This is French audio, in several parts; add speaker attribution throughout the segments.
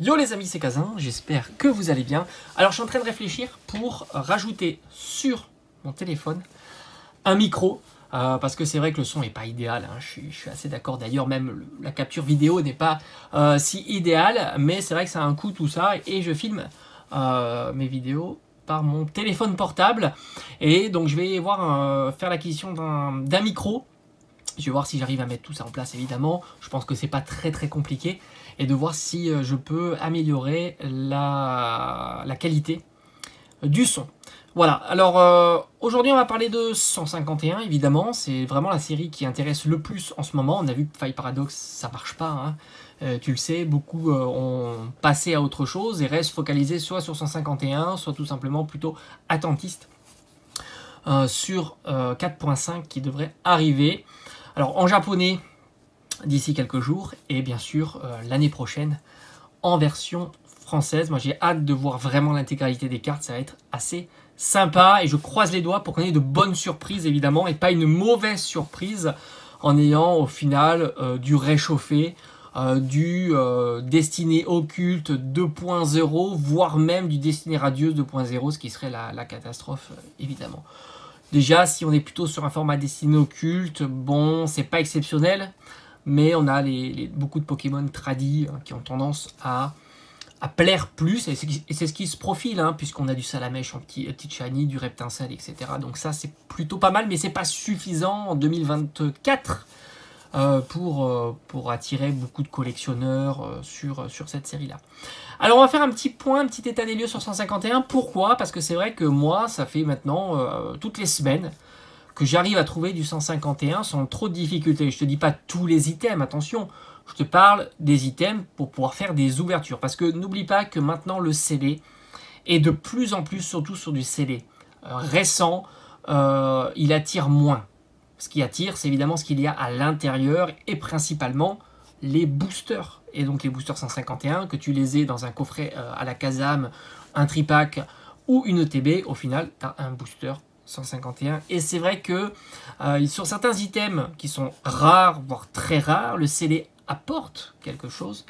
Speaker 1: Yo les amis, c'est Kazin, j'espère que vous allez bien. Alors je suis en train de réfléchir pour rajouter sur mon téléphone un micro, parce que c'est vrai que le son n'est pas idéal, hein. Je suis assez d'accord. D'ailleurs même la capture vidéo n'est pas si idéale, mais c'est vrai que ça a un coût tout ça, et je filme mes vidéos par mon téléphone portable, et donc je vais voir faire l'acquisition d'un micro. Je vais voir si j'arrive à mettre tout ça en place, évidemment. Je pense que c'est pas très compliqué. Et de voir si je peux améliorer la qualité du son. Voilà, alors aujourd'hui on va parler de 151, évidemment. C'est vraiment la série qui intéresse le plus en ce moment. On a vu que Faille Paradox, ça marche pas, hein. Tu le sais, beaucoup ont passé à autre chose et restent focalisés soit sur 151, soit tout simplement plutôt attentistes sur 4.5 qui devrait arriver. Alors en japonais d'ici quelques jours et bien sûr l'année prochaine en version française. Moi j'ai hâte de voir vraiment l'intégralité des cartes, ça va être assez sympa et je croise les doigts pour qu'on ait de bonnes surprises évidemment et pas une mauvaise surprise en ayant au final du réchauffé, du Destinée Occulte 2.0, voire même du Destinée Radieuse 2.0, ce qui serait la catastrophe évidemment. Déjà, si on est plutôt sur un format Destinée Occulte, bon, c'est pas exceptionnel, mais on a beaucoup de Pokémon tradis qui ont tendance à plaire plus, et c'est ce qui se profile, hein, puisqu'on a du Salamèche en petit shiny, du Reptincelle, etc. Donc ça, c'est plutôt pas mal, mais c'est pas suffisant en 2024 pour attirer beaucoup de collectionneurs sur cette série-là. Alors on va faire un petit point, un petit état des lieux sur 151. Pourquoi? Parce que c'est vrai que moi, ça fait maintenant toutes les semaines que j'arrive à trouver du 151 sans trop de difficultés. Je te dis pas tous les items, attention. Je te parle des items pour pouvoir faire des ouvertures. Parce que n'oublie pas que maintenant le scellé est de plus en plus, surtout sur du scellé récent, il attire moins. Ce qui attire, c'est évidemment ce qu'il y a à l'intérieur et principalement les boosters. Et donc les boosters 151, que tu les aies dans un coffret à la Kazam, un tripack ou une ETB, au final, tu as un booster 151. Et c'est vrai que sur certains items qui sont rares, voire très rares, le scellé apporte quelque chose.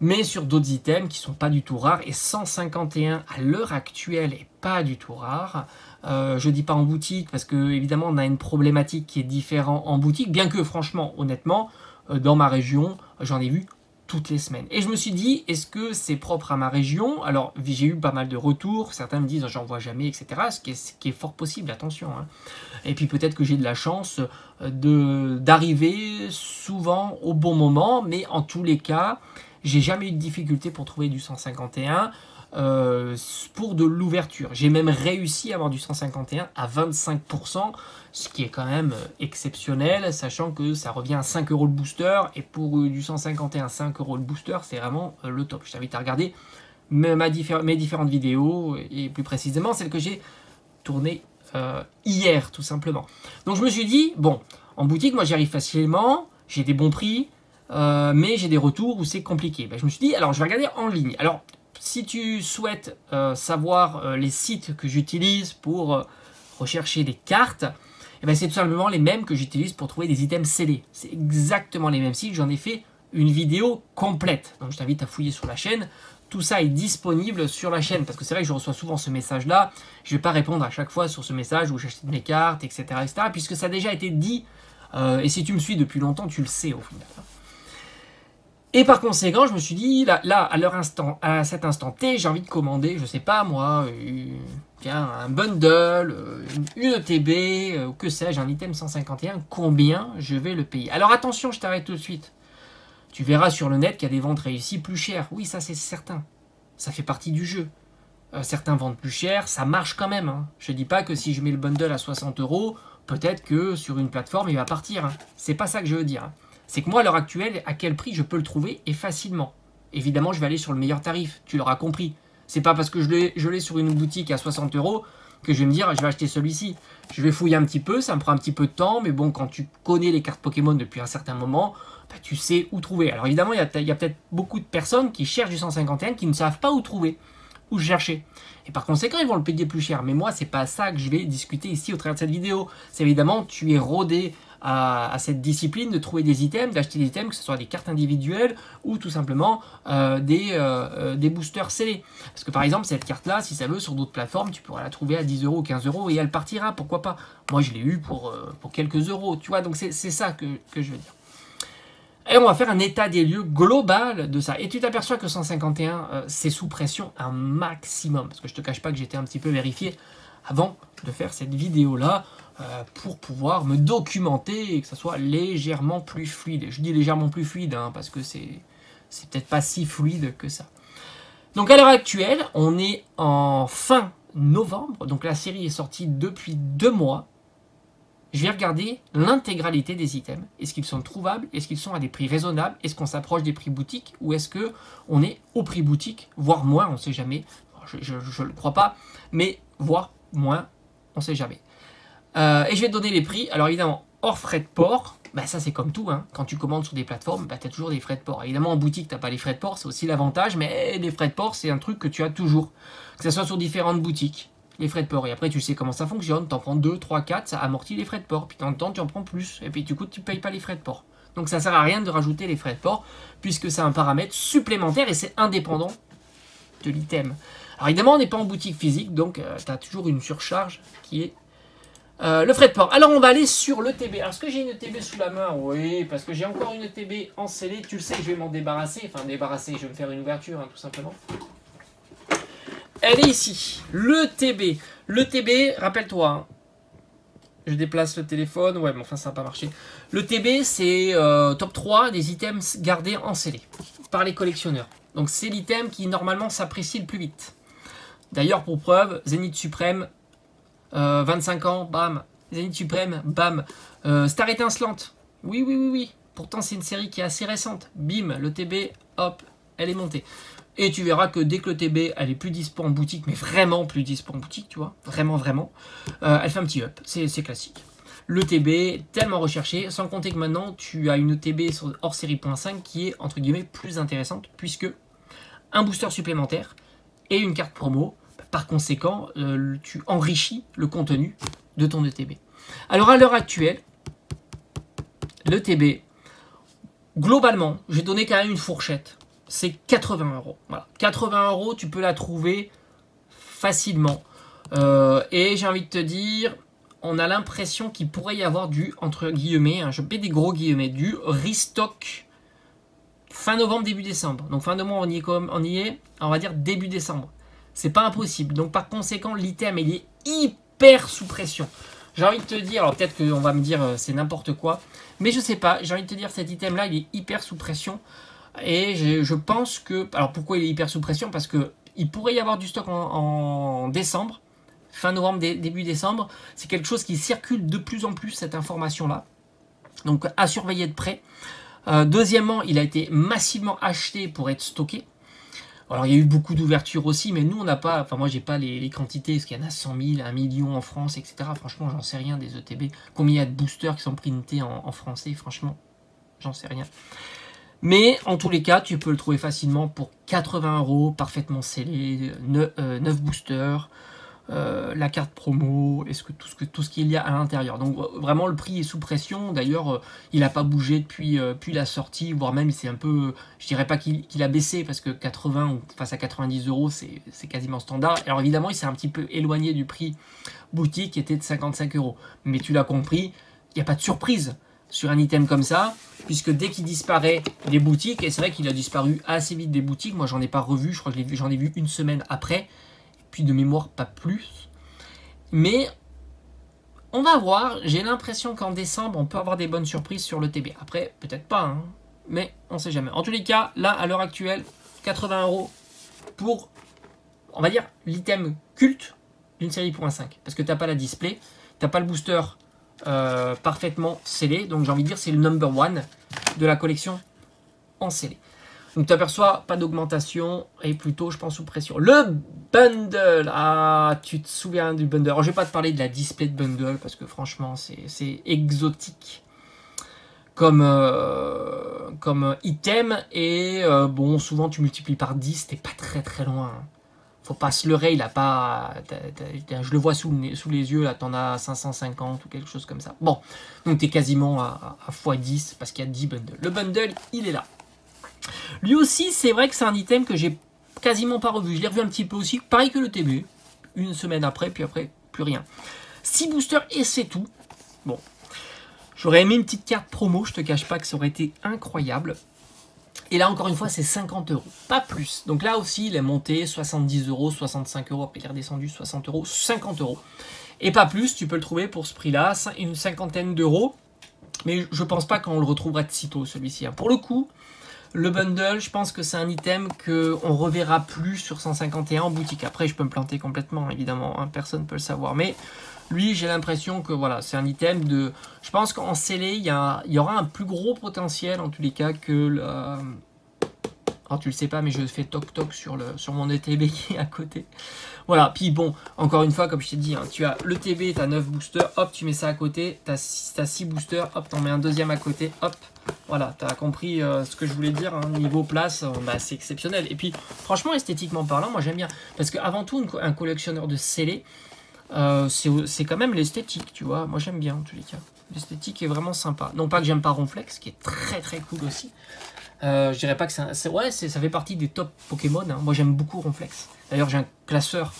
Speaker 1: Mais sur d'autres items qui sont pas du tout rares, et 151 à l'heure actuelle est pas du tout rare. Je dis pas en boutique parce que évidemment on a une problématique qui est différente en boutique, bien que franchement, honnêtement, dans ma région, j'en ai vu toutes les semaines. Et je me suis dit, est-ce que c'est propre à ma région? Alors j'ai eu pas mal de retours, certains me disent j'en vois jamais, etc. Ce qui est fort possible, attention, hein. Et puis peut-être que j'ai de la chance d'arriver souvent au bon moment, mais en tous les cas, j'ai jamais eu de difficulté pour trouver du 151 pour de l'ouverture. J'ai même réussi à avoir du 151 à 25%, ce qui est quand même exceptionnel, sachant que ça revient à 5 € le booster, et pour du 151 5 € le booster, c'est vraiment le top. Je t'invite à regarder mes différentes vidéos, et plus précisément celle que j'ai tournée hier, tout simplement. Donc je me suis dit, bon, en boutique, moi j'y arrive facilement, j'ai des bons prix, mais j'ai des retours où c'est compliqué. Ben, je me suis dit, alors je vais regarder en ligne. Alors, si tu souhaites savoir les sites que j'utilise pour rechercher des cartes, eh ben, c'est tout simplement les mêmes que j'utilise pour trouver des items scellés. C'est exactement les mêmes sites, j'en ai fait une vidéo complète. Donc je t'invite à fouiller sur la chaîne. Tout ça est disponible sur la chaîne, parce que c'est vrai que je reçois souvent ce message-là. Je ne vais pas répondre à chaque fois sur ce message où j'achète mes cartes, etc., etc., puisque ça a déjà été dit, et si tu me suis depuis longtemps, tu le sais au final. Et par conséquent, je me suis dit, là à cet instant T, j'ai envie de commander, je sais pas moi, un bundle, une ETB, que sais-je, un item 151, combien je vais le payer? Alors attention, je t'arrête tout de suite. Tu verras sur le net qu'il y a des ventes réussies plus chères. Oui, ça c'est certain. Ça fait partie du jeu. Certains vendent plus cher, ça marche quand même, hein. Je dis pas que si je mets le bundle à 60 €, peut-être que sur une plateforme, il va partir, hein. C'est pas ça que je veux dire, hein. C'est que moi, à l'heure actuelle, à quel prix je peux le trouver et facilement. Évidemment, je vais aller sur le meilleur tarif, tu l'auras compris. C'est pas parce que je l'ai sur une boutique à 60 € que je vais me dire, je vais acheter celui-ci. Je vais fouiller un petit peu, ça me prend un petit peu de temps, mais bon, quand tu connais les cartes Pokémon depuis un certain moment, bah, tu sais où trouver. Alors évidemment, il y a peut-être beaucoup de personnes qui cherchent du 151 qui ne savent pas où trouver, où chercher. Et par conséquent, ils vont le payer plus cher. Mais moi, c'est pas ça que je vais discuter ici au travers de cette vidéo. C'est évidemment, tu es rodé à cette discipline de trouver des items, d'acheter des items, que ce soit des cartes individuelles ou tout simplement des boosters scellés. Parce que par exemple, cette carte-là, si ça veut, sur d'autres plateformes, tu pourras la trouver à 10 € ou 15 € et elle partira, pourquoi pas. Moi, je l'ai eu pour quelques euros, tu vois, donc c'est ça que je veux dire. Et on va faire un état des lieux global de ça. Et tu t'aperçois que 151, c'est sous pression un maximum. Parce que je te cache pas que j'étais un petit peu vérifié avant de faire cette vidéo-là pour pouvoir me documenter et que ça soit légèrement plus fluide. Je dis légèrement plus fluide hein, parce que c'est peut-être pas si fluide que ça. Donc à l'heure actuelle, on est en fin novembre. Donc la série est sortie depuis 2 mois. Je vais regarder l'intégralité des items. Est-ce qu'ils sont trouvables? Est-ce qu'ils sont à des prix raisonnables? Est-ce qu'on s'approche des prix boutiques? Ou est-ce qu'on est au prix boutique? Voire moins, on ne sait jamais. Je ne le crois pas. Mais voire moins, on ne sait jamais. Et je vais te donner les prix. Alors évidemment, hors frais de port, bah ça c'est comme tout. Hein. Quand tu commandes sur des plateformes, bah, tu as toujours des frais de port. Évidemment, en boutique, tu n'as pas les frais de port. C'est aussi l'avantage. Mais les frais de port, c'est un truc que tu as toujours. Que ce soit sur différentes boutiques. Les frais de port. Et après, tu sais comment ça fonctionne. Tu en prends 2, 3, 4, ça amortit les frais de port. Puis dans le temps, tu en prends plus. Et puis du coup, tu ne payes pas les frais de port. Donc ça sert à rien de rajouter les frais de port, puisque c'est un paramètre supplémentaire et c'est indépendant de l'item. Alors évidemment, on n'est pas en boutique physique, donc tu as toujours une surcharge qui est le frais de port. Alors on va aller sur le TB. Alors est-ce que j'ai une TB sous la main? Oui, parce que j'ai encore une TB en scellé. Tu le sais, je vais m'en débarrasser. Enfin, débarrasser, je vais me faire une ouverture, hein, tout simplement. Elle est ici, le TB. Le TB, rappelle-toi, hein, je déplace le téléphone, ouais, mais enfin ça n'a pas marché. Le TB, c'est top 3 des items gardés en scellé par les collectionneurs. Donc c'est l'item qui normalement s'apprécie le plus vite. D'ailleurs, pour preuve, Zénith Suprême, 25 ans, bam. Zénith Suprême, bam. Star étincelante, oui, oui, oui, oui. Pourtant c'est une série qui est assez récente. Bim, le TB, hop, elle est montée. Et tu verras que dès que le TB, elle est plus dispo en boutique, mais vraiment plus dispo en boutique, tu vois, vraiment, vraiment, elle fait un petit up, c'est classique. Le TB, tellement recherché, sans compter que maintenant, tu as une TB sur hors série.5 qui est, entre guillemets, plus intéressante, puisque un booster supplémentaire et une carte promo, par conséquent, tu enrichis le contenu de ton ETB. Alors, à l'heure actuelle, le TB, globalement, j'ai donné quand même une fourchette. C'est 80 €. Voilà. 80 €, tu peux la trouver facilement. Et j'ai envie de te dire, on a l'impression qu'il pourrait y avoir du, entre guillemets, hein, je mets des gros guillemets, du restock fin novembre, début décembre. Donc fin de mois, on y est, on va dire début décembre. C'est pas impossible. Donc par conséquent, l'item, il est hyper sous pression. J'ai envie de te dire, alors peut-être qu'on va me dire c'est n'importe quoi, mais je sais pas, j'ai envie de te dire, cet item-là, il est hyper sous pression. Et je pense que... Alors pourquoi il est hyper sous pression? Parce qu'il pourrait y avoir du stock en décembre, fin novembre, début décembre. C'est quelque chose qui circule de plus en plus, cette information-là. Donc à surveiller de près. Deuxièmement, il a été massivement acheté pour être stocké. Alors il y a eu beaucoup d'ouvertures aussi, mais nous on n'a pas... Enfin moi j'ai pas les quantités, est-ce qu'il y en a 100 000, 1 million en France, etc. Franchement j'en sais rien des ETB. Combien il y a de boosters qui sont printés en français? Franchement, j'en sais rien. Mais en tous les cas, tu peux le trouver facilement pour 80 €, parfaitement scellé, 9 boosters, la carte promo, tout ce qu'il y a à l'intérieur. Donc vraiment, le prix est sous pression. D'ailleurs, il n'a pas bougé depuis la sortie, voire même c'est un peu, je dirais pas qu'il a baissé, parce que 80 face à 90 €, c'est quasiment standard. Alors évidemment, il s'est un petit peu éloigné du prix boutique qui était de 55 €. Mais tu l'as compris, il n'y a pas de surprise sur un item comme ça, puisque dès qu'il disparaît des boutiques, et c'est vrai qu'il a disparu assez vite des boutiques, moi j'en ai pas revu, je crois que j'en ai vu une semaine après, puis de mémoire pas plus, mais on va voir, j'ai l'impression qu'en décembre on peut avoir des bonnes surprises sur le TB, après peut-être pas, hein, mais on sait jamais. En tous les cas, là à l'heure actuelle, 80 € pour, on va dire, l'item culte d'une série .5, parce que t'as pas la display, t'as pas le booster parfaitement scellé, donc j'ai envie de dire c'est le number one de la collection en scellé. Donc tu aperçois pas d'augmentation et plutôt je pense sous pression. Le bundle, ah tu te souviens du bundle? Alors je vais pas te parler de la display de bundle parce que franchement c'est exotique comme item et bon souvent tu multiplies par 10, t'es pas très loin. faut pas se leurrer, il a pas... je le vois sous les yeux, là, t'en as 550 ou quelque chose comme ça. Bon, donc t'es quasiment à x10 parce qu'il y a 10 bundles. Le bundle, il est là. Lui aussi, c'est vrai que c'est un item que j'ai quasiment pas revu. Je l'ai revu un petit peu aussi, pareil que le TB. Une semaine après, puis après, plus rien. 6 boosters et c'est tout. Bon, j'aurais aimé une petite carte promo, je te cache pas que ça aurait été incroyable. Et là, encore une fois, c'est 50 €, pas plus. Donc là aussi, il est monté 70 €, 65 €, après il est redescendu 60 €, 50 €. Et pas plus, tu peux le trouver pour ce prix-là, une cinquantaine d'euros. Mais je pense pas qu'on le retrouvera de sitôt, celui-ci. Pour le coup, le bundle, je pense que c'est un item qu'on reverra plus sur 151 en boutique. Après, je peux me planter complètement, évidemment, hein, personne ne peut le savoir. Mais lui, j'ai l'impression que voilà, c'est un item de... Je pense qu'en scellé, il y aura un plus gros potentiel, en tous les cas, que le... Alors, tu le sais pas, mais je fais toc-toc sur mon ETB qui est à côté. Voilà, puis bon, encore une fois, comme je t'ai dit, hein, tu as le TB, tu as 9 boosters, hop, tu mets ça à côté, tu as 6 boosters, hop, tu en mets un deuxième à côté, hop. Voilà, tu as compris ce que je voulais dire, hein, niveau place, bah, c'est exceptionnel. Et puis, franchement, esthétiquement parlant, moi j'aime bien. Parce qu'avant tout, un collectionneur de scellés, c'est quand même l'esthétique, tu vois. Moi j'aime bien en tous les cas. L'esthétique est vraiment sympa. Non pas que j'aime pas Ronflex, qui est très très cool aussi. Je dirais pas que ça fait partie des top Pokémon. Hein. Moi j'aime beaucoup Ronflex. D'ailleurs j'ai un classeur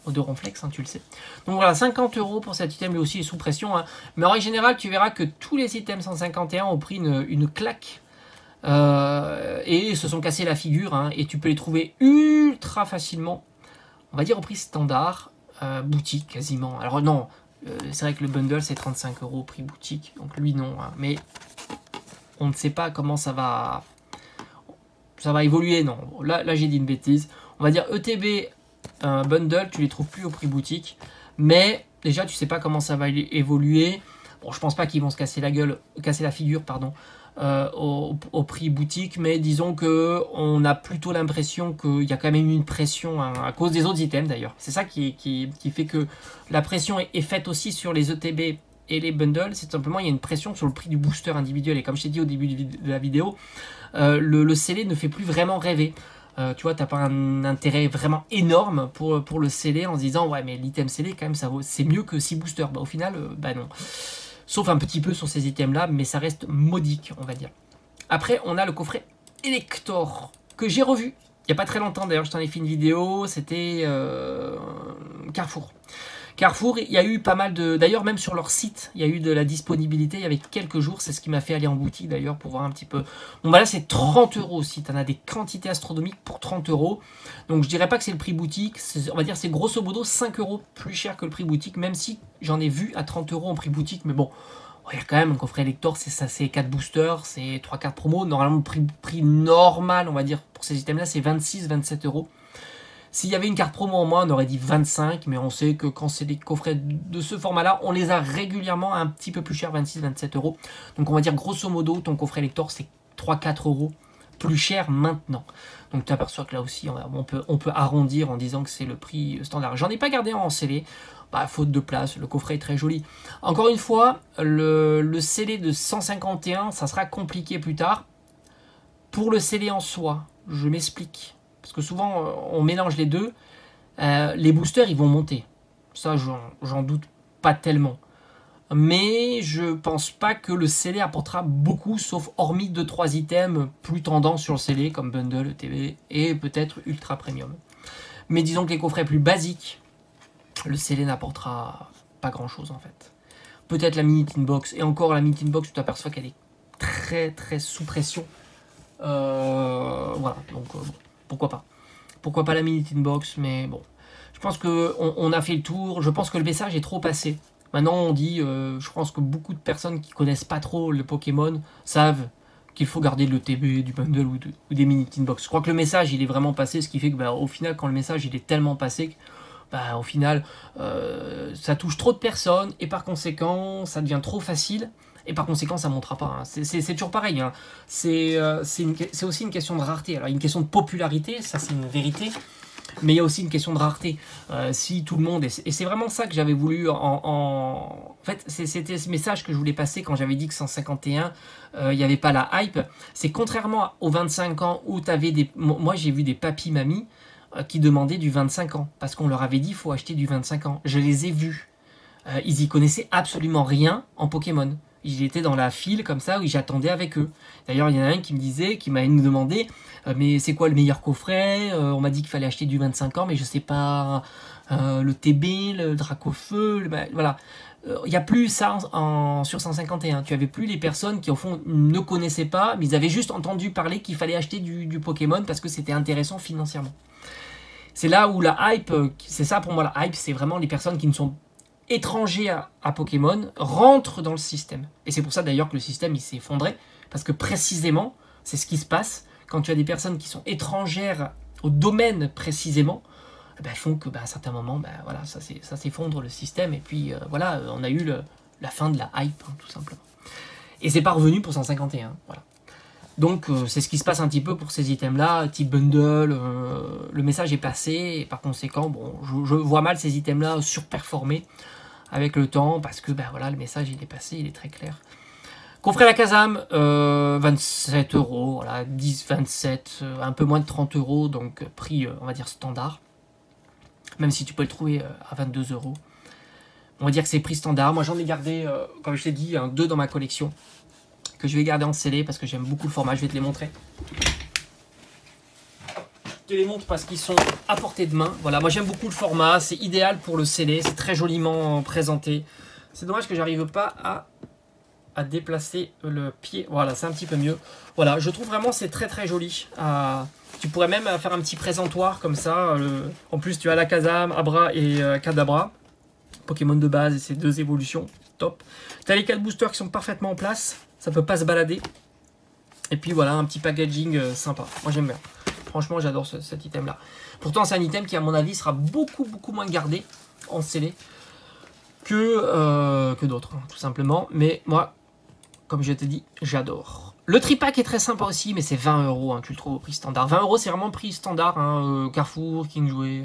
Speaker 1: de Ronflex, hein, tu le sais. Donc voilà, 50 € pour cet item, lui aussi est sous pression. Hein. Mais en règle générale, tu verras que tous les items 151 ont pris une claque. Et se sont cassés la figure. Hein, et tu peux les trouver ultra facilement. On va dire au prix standard. Boutique quasiment. Alors non, c'est vrai que le bundle c'est 35 € prix boutique. Donc lui non. Hein, mais on ne sait pas comment ça va évoluer. Non, là j'ai dit une bêtise. On va dire ETB bundle, tu les trouves plus au prix boutique. Mais déjà tu sais pas comment ça va évoluer. Bon, je pense pas qu'ils vont se casser la figure, pardon. Au prix boutique, mais disons que on a plutôt l'impression qu'il y a quand même une pression hein, à cause des autres items d'ailleurs. C'est ça qui fait que la pression est faite aussi sur les ETB et les bundles. C'est simplement il y a une pression sur le prix du booster individuel. Et comme je t'ai dit au début de la vidéo, le scellé ne fait plus vraiment rêver. Tu vois, t'as pas un intérêt vraiment énorme pour le scellé en se disant ouais mais l'item scellé quand même c'est mieux que 6 boosters. Bah au final, bah non. Sauf un petit peu sur ces items-là, mais ça reste modique, on va dire. Après, on a le coffret Elector, que j'ai revu. Il n'y a pas très longtemps, d'ailleurs, je t'en ai fait une vidéo. C'était Carrefour. Carrefour, il y a eu pas mal de... D'ailleurs, même sur leur site, il y a eu de la disponibilité. Il y avait quelques jours, c'est ce qui m'a fait aller en boutique, d'ailleurs, pour voir un petit peu. Bon, bah là, c'est 30 € aussi. Tu en as des quantités astronomiques pour 30 €. Donc, je dirais pas que c'est le prix boutique. On va dire c'est grosso modo 5 € plus cher que le prix boutique, même si j'en ai vu à 30 € en prix boutique. Mais bon, il y a quand même un coffret Elector, c'est 4 boosters, c'est 3 cartes promo. Normalement, le prix normal, on va dire, pour ces items-là, c'est 26-27 €. S'il y avait une carte promo en moins, on aurait dit 25, mais on sait que quand c'est des coffrets de ce format-là, on les a régulièrement un petit peu plus cher, 26-27 €. Donc on va dire grosso modo, ton coffret Elector, c'est 3-4 € plus cher maintenant. Donc tu aperçois que là aussi, on peut arrondir en disant que c'est le prix standard. J'en ai pas gardé en scellé, bah, faute de place, le coffret est très joli. Encore une fois, le scellé de 151, ça sera compliqué plus tard. Pour le scellé en soi, je m'explique. Parce que souvent, on mélange les deux. Les boosters, ils vont monter. Ça, j'en doute pas tellement. Mais je pense pas que le scellé apportera beaucoup, sauf hormis 2-3 items plus tendance sur le scellé, comme Bundle, ETB et peut-être Ultra Premium. Mais disons que les coffrets plus basiques, le scellé n'apportera pas grand-chose en fait. Peut-être la Mini Tin Box. Et encore, la Mini Tin Box, tu t'aperçois qu'elle est très très sous pression. Voilà, donc... pourquoi pas? Pourquoi pas la Mini Tin Box? Mais bon, je pense qu'on a fait le tour. Je pense que le message est trop passé. Maintenant, on dit, je pense que beaucoup de personnes qui connaissent pas trop le Pokémon savent qu'il faut garder le TB, du bundle ou des Mini Tin Box. Je crois que le message, il est vraiment passé, ce qui fait que, bah, au final, quand le message, il est tellement passé, bah, au final, ça touche trop de personnes et par conséquent, ça devient trop facile. Et par conséquent, ça ne montera pas. Hein. C'est toujours pareil. Hein. C'est aussi une question de rareté. Alors, une question de popularité, ça c'est une vérité. Mais il y a aussi une question de rareté. Si tout le monde... Et c'est vraiment ça que j'avais voulu... En fait, c'était ce message que je voulais passer quand j'avais dit que 151, il n'y avait pas la hype. C'est contrairement aux 25 ans où tu avais des... Moi, j'ai vu des papis-mamies qui demandaient du 25 ans. Parce qu'on leur avait dit, il faut acheter du 25 ans. Je les ai vus. Ils y connaissaient absolument rien en Pokémon. Ils étaient dans la file comme ça, où j'attendais avec eux. D'ailleurs, il y en a un qui me disait, qui m'a demandé, mais c'est quoi le meilleur coffret? On m'a dit qu'il fallait acheter du 25 ans, mais je sais pas, le TB, le Dracofeu, voilà. Il n'y a plus ça sur 151. Tu avais plus les personnes qui, au fond, ne connaissaient pas, mais ils avaient juste entendu parler qu'il fallait acheter du Pokémon parce que c'était intéressant financièrement. C'est là où la hype, c'est ça pour moi la hype, c'est vraiment les personnes qui ne sont étrangers à Pokémon rentrent dans le système. Et c'est pour ça d'ailleurs que le système il s'est effondré, parce que précisément, c'est ce qui se passe quand tu as des personnes qui sont étrangères au domaine précisément, ben, font que ben, à un certain moment, ben, voilà, ça s'effondre le système, et puis voilà, on a eu la fin de la hype, hein, tout simplement. Et c'est pas revenu pour 151, voilà. Donc c'est ce qui se passe un petit peu pour ces items-là, type bundle, le message est passé, et par conséquent, bon, je vois mal ces items-là surperformer avec le temps, parce que ben voilà, le message il est passé, il est très clair. Coffret la Kazam, 27 €, voilà, 10, 27, un peu moins de 30 €, donc prix, on va dire, standard. Même si tu peux le trouver à 22 €. On va dire que c'est prix standard. Moi j'en ai gardé, comme je t'ai dit, 2 dans ma collection, que je vais garder en scellé parce que j'aime beaucoup le format. Je vais te les montrer. Je te les montre parce qu'ils sont à portée de main. Voilà, moi j'aime beaucoup le format, c'est idéal pour le scellé, c'est très joliment présenté. C'est dommage que j'arrive pas à déplacer le pied. Voilà, c'est un petit peu mieux. Voilà, je trouve vraiment c'est très très joli. Tu pourrais même faire un petit présentoir comme ça. En plus, tu as la Kazam, Abra et Kadabra. Pokémon de base et ses 2 évolutions. Top. Tu as les 4 boosters qui sont parfaitement en place. Ça peut pas se balader. Et puis voilà, un petit packaging sympa. Moi j'aime bien. Franchement, j'adore cet item-là. Pourtant, c'est un item qui, à mon avis, sera beaucoup moins gardé en scellé que d'autres, hein, tout simplement. Mais moi, comme je t'ai dit, j'adore. Le tripack est très sympa aussi, mais c'est 20 €, hein, tu le trouves au prix standard. 20 €, c'est vraiment le prix standard. Hein, Carrefour, King Jouet,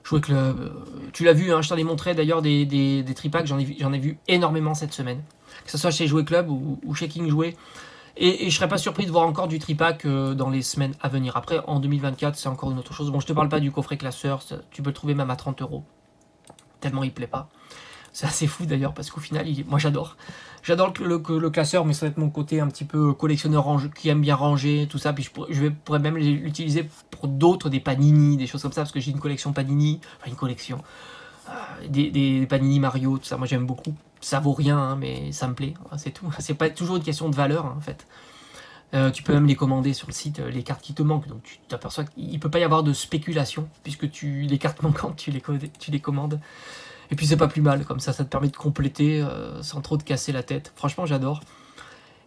Speaker 1: Jouet Club. Tu l'as vu, hein, je t'en ai montré d'ailleurs des tripacks. J'en ai vu énormément cette semaine. Que ce soit chez Jouet Club ou chez King Jouet. Et je serais pas surpris de voir encore du tripack dans les semaines à venir. Après, en 2024, c'est encore une autre chose. Bon, je te parle pas du coffret classeur. Tu peux le trouver même à 30 €. Tellement il plaît pas. C'est assez fou d'ailleurs, parce qu'au final, moi j'adore. J'adore le classeur, mais ça va être mon côté un petit peu collectionneur qui aime bien ranger, tout ça. Puis je pourrais même l'utiliser pour d'autres, des panini, des choses comme ça, parce que j'ai une collection panini. Enfin, une collection. Des panini Mario, tout ça. Moi j'aime beaucoup. Ça vaut rien, hein, mais ça me plaît. C'est tout. C'est pas toujours une question de valeur, hein, en fait. Tu peux même les commander sur le site, les cartes qui te manquent. Donc tu t'aperçois qu'il ne peut pas y avoir de spéculation, puisque les cartes manquantes, tu les commandes. Et puis c'est pas plus mal, comme ça te permet de compléter sans trop te casser la tête. Franchement, j'adore.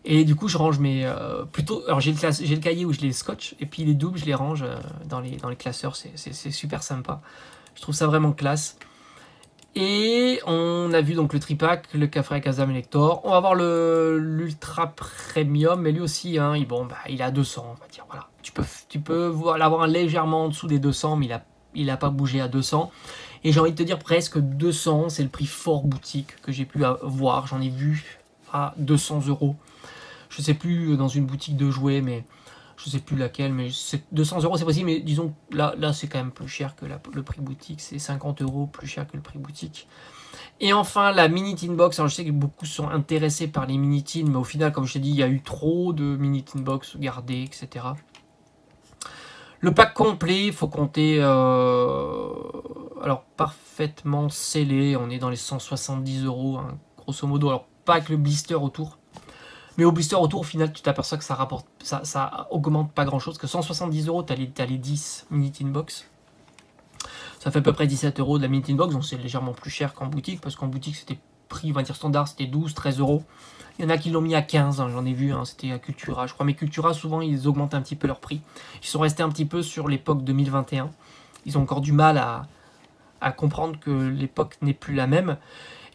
Speaker 1: Et du coup, je range mes... alors j'ai le cahier où je les scotche, et puis les doubles, je les range dans les classeurs. C'est super sympa. Je trouve ça vraiment classe. Et on a vu donc le tripack, le Kafra Kazam Elector. On va voir l'Ultra Premium, mais lui aussi, hein, il est à 200, on va dire. Voilà. Tu peux l'avoir légèrement en dessous des 200, mais il n'a pas bougé à 200. Et j'ai envie de te dire presque 200, c'est le prix fort boutique que j'ai pu voir. J'en ai vu à 200 €. Je sais plus dans une boutique de jouets, mais je sais plus laquelle, mais 200 € c'est possible, mais disons là c'est quand même plus cher que le prix boutique, c'est 50 € plus cher que le prix boutique. Et enfin la mini tin box. Alors je sais que beaucoup sont intéressés par les mini tin, mais au final, comme je t'ai dit, il y a eu trop de mini tin box gardées, etc. Le pack complet, il faut compter alors parfaitement scellé, on est dans les 170 €, hein, grosso modo. Alors pas avec le blister autour. Mais au blister autour, au final, tu t'aperçois que ça augmente pas grand chose. Que 170 €, tu as les 10 mini tin box. Ça fait à peu près 17 € de la mini tin box, donc c'est légèrement plus cher qu'en boutique, parce qu'en boutique, c'était prix, on va dire standard, c'était 12, 13 €. Il y en a qui l'ont mis à 15, hein, j'en ai vu, hein, c'était à Cultura. Je crois, mais Cultura, souvent, ils augmentent un petit peu leur prix. Ils sont restés un petit peu sur l'époque 2021. Ils ont encore du mal à comprendre que l'époque n'est plus la même.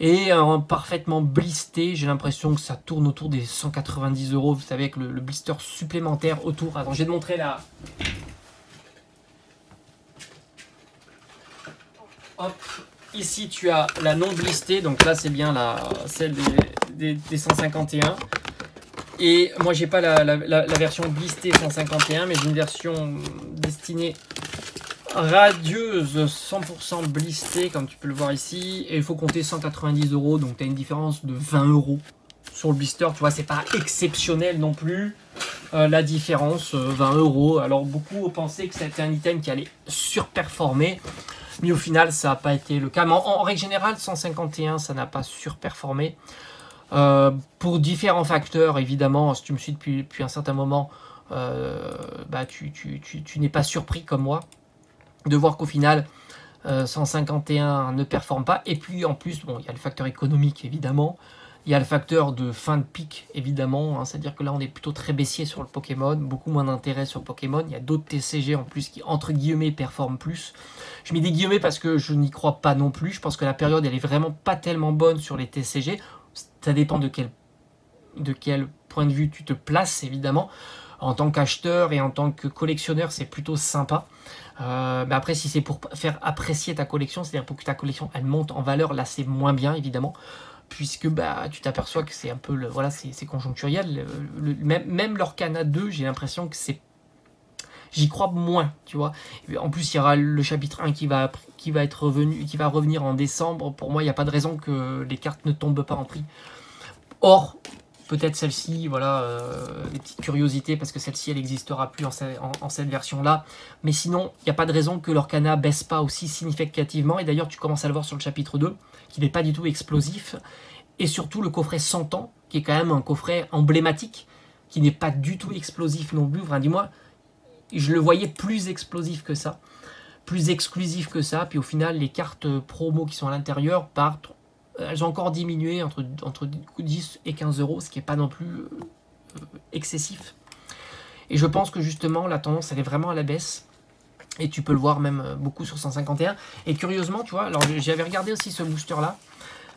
Speaker 1: Et parfaitement blisté, j'ai l'impression que ça tourne autour des 190 €, vous savez, avec le blister supplémentaire autour. Attends, je vais te montrer là. Hop, ici tu as la non blistée, donc là c'est bien celle des 151. Et moi j'ai pas la version blistée 151, mais j'ai une version destinée radieuse 100% blistée, comme tu peux le voir ici. Et il faut compter 190 €, donc tu as une différence de 20 € sur le blister. Tu vois, c'est pas exceptionnel non plus. La différence, 20 €. Alors, beaucoup ont pensé que c'était un item qui allait surperformer. Mais au final, ça n'a pas été le cas. Mais en règle générale, 151, ça n'a pas surperformé. Pour différents facteurs, évidemment, si tu me suis depuis un certain moment, bah, tu n'es pas surpris comme moi de voir qu'au final, 151 ne performe pas. Et puis en plus, bon, il y a le facteur économique, évidemment. Il y a le facteur de fin de pic, évidemment. Hein, c'est-à-dire que là, on est plutôt très baissier sur le Pokémon. Beaucoup moins d'intérêt sur Pokémon. Il y a d'autres TCG en plus qui, entre guillemets, performent plus. Je mets des guillemets parce que je n'y crois pas non plus. Je pense que la période, elle est vraiment pas tellement bonne sur les TCG. Ça dépend de quel point de vue tu te places, évidemment. En tant qu'acheteur et en tant que collectionneur, c'est plutôt sympa. Mais après, si c'est pour faire apprécier ta collection, c'est-à-dire pour que ta collection elle monte en valeur, là c'est moins bien évidemment, puisque bah, tu t'aperçois que c'est un peu, voilà, c'est conjoncturel. Même l'Orcana 2, j'ai l'impression que c'est... J'y crois moins, tu vois. En plus, il y aura le chapitre 1 qui va revenir en décembre. Pour moi, il n'y a pas de raison que les cartes ne tombent pas en prix. Or, peut-être celle-ci, voilà, des petites curiosités, parce que celle-ci, elle n'existera plus en cette version-là. Mais sinon, il n'y a pas de raison que l'Orcana baisse pas aussi significativement. Et d'ailleurs, tu commences à le voir sur le chapitre 2, qui n'est pas du tout explosif. Et surtout, le coffret 100 ans, qui est quand même un coffret emblématique, qui n'est pas du tout explosif non plus. Enfin, dis-moi, je le voyais plus explosif que ça, plus exclusif que ça. Puis au final, les cartes promo qui sont à l'intérieur partent. Elles ont encore diminué entre 10 et 15 €, ce qui n'est pas non plus excessif. Et je pense que justement, la tendance, elle est vraiment à la baisse. Et tu peux le voir même beaucoup sur 151. Et curieusement, tu vois, alors j'avais regardé aussi ce booster-là.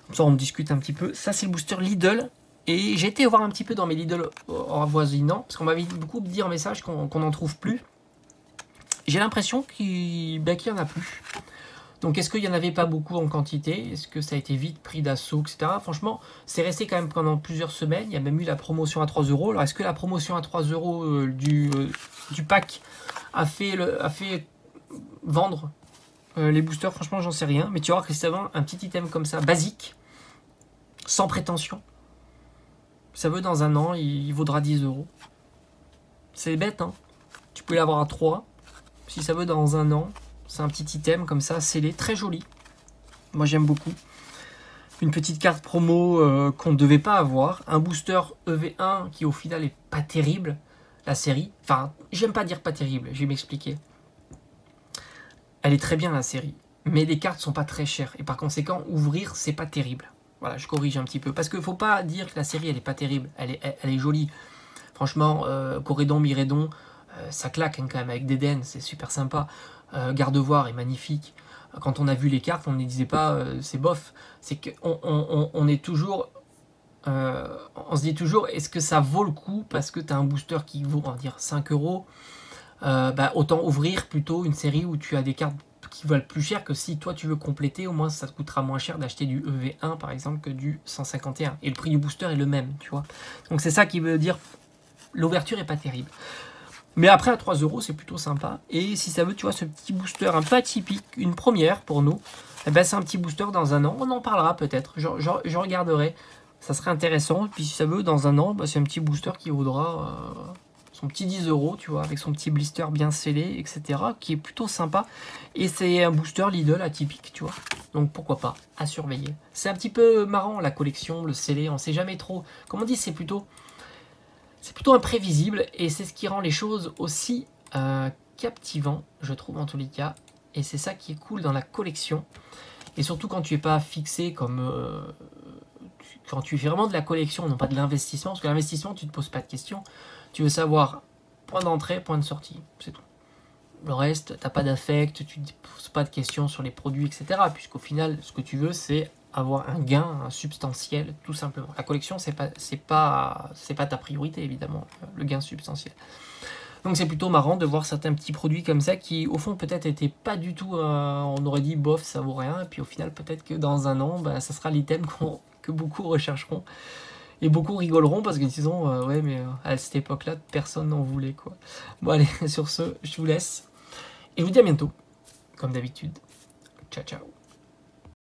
Speaker 1: Comme ça, on discute un petit peu. Ça, c'est le booster Lidl. Et j'ai été voir un petit peu dans mes Lidl avoisinants, parce qu'on m'avait beaucoup dit en message qu'on n'en trouve plus. J'ai l'impression qu'il n'y en a plus. Donc, est-ce qu'il n'y en avait pas beaucoup en quantité? Est-ce que ça a été vite pris d'assaut, etc. Franchement, c'est resté quand même pendant plusieurs semaines. Il y a même eu la promotion à 3 €. Alors, est-ce que la promotion à 3 € du pack a fait vendre les boosters? Franchement, j'en sais rien. Mais tu vois que c'est un petit item comme ça, basique, sans prétention. Ça veut dans un an, il vaudra 10 €. C'est bête, hein? Tu peux l'avoir à 3. Si ça veut dans un an... C'est un petit item comme ça, scellé, très joli. Moi j'aime beaucoup. Une petite carte promo qu'on ne devait pas avoir. Un booster EV1 qui au final est pas terrible. La série. Enfin, j'aime pas dire pas terrible, je vais m'expliquer. Elle est très bien la série. Mais les cartes sont pas très chères. Et par conséquent, ouvrir, c'est pas terrible. Voilà, je corrige un petit peu. Parce qu'il faut pas dire que la série, elle est pas terrible. Elle est jolie. Franchement, Corédon, Mirédon, ça claque hein, quand même avec Dédenne, c'est super sympa. Gardevoir est magnifique. Quand on a vu les cartes, on ne disait pas c'est bof. C'est qu'on est toujours. On se dit toujours est-ce que ça vaut le coup parce que tu as un booster qui vaut on va dire 5 €. Bah, autant ouvrir plutôt une série où tu as des cartes qui valent plus cher que si toi tu veux compléter, au moins ça te coûtera moins cher d'acheter du EV1 par exemple que du 151. Et le prix du booster est le même, tu vois. Donc c'est ça qui veut dire l'ouverture est pas terrible. Mais après, à 3 €, c'est plutôt sympa. Et si ça veut, tu vois, ce petit booster un peu atypique, une première pour nous, eh ben, c'est un petit booster dans un an. On en parlera peut-être. Je regarderai. Ça serait intéressant. Puis si ça veut, dans un an, bah, c'est un petit booster qui vaudra son petit 10 €, tu vois, avec son petit blister bien scellé, etc. Qui est plutôt sympa. Et c'est un booster Lidl atypique, tu vois. Donc pourquoi pas, à surveiller. C'est un petit peu marrant, la collection, le scellé. On ne sait jamais trop. Comme on dit, c'est plutôt imprévisible et c'est ce qui rend les choses aussi captivant, je trouve en tous les cas. Et c'est ça qui est cool dans la collection. Et surtout quand tu n'es pas fixé comme... quand tu fais vraiment de la collection, non pas de l'investissement. Parce que l'investissement, tu ne te poses pas de questions. Tu veux savoir point d'entrée, point de sortie. C'est tout. Le reste, tu n'as pas d'affect, tu ne te poses pas de questions sur les produits, etc. Puisqu'au final, ce que tu veux, c'est avoir un gain substantiel, tout simplement. La collection, c'est pas ta priorité, évidemment, le gain substantiel. Donc c'est plutôt marrant de voir certains petits produits comme ça qui, au fond, peut-être étaient pas du tout... on aurait dit, bof, ça vaut rien. Et puis au final, peut-être que dans un an, bah, ça sera l'item que beaucoup rechercheront. Et beaucoup rigoleront parce qu'ils disent ouais, mais à cette époque-là, personne n'en voulait, quoi. Bon, allez, sur ce, je vous laisse. Et je vous dis à bientôt. comme d'habitude. Ciao, ciao.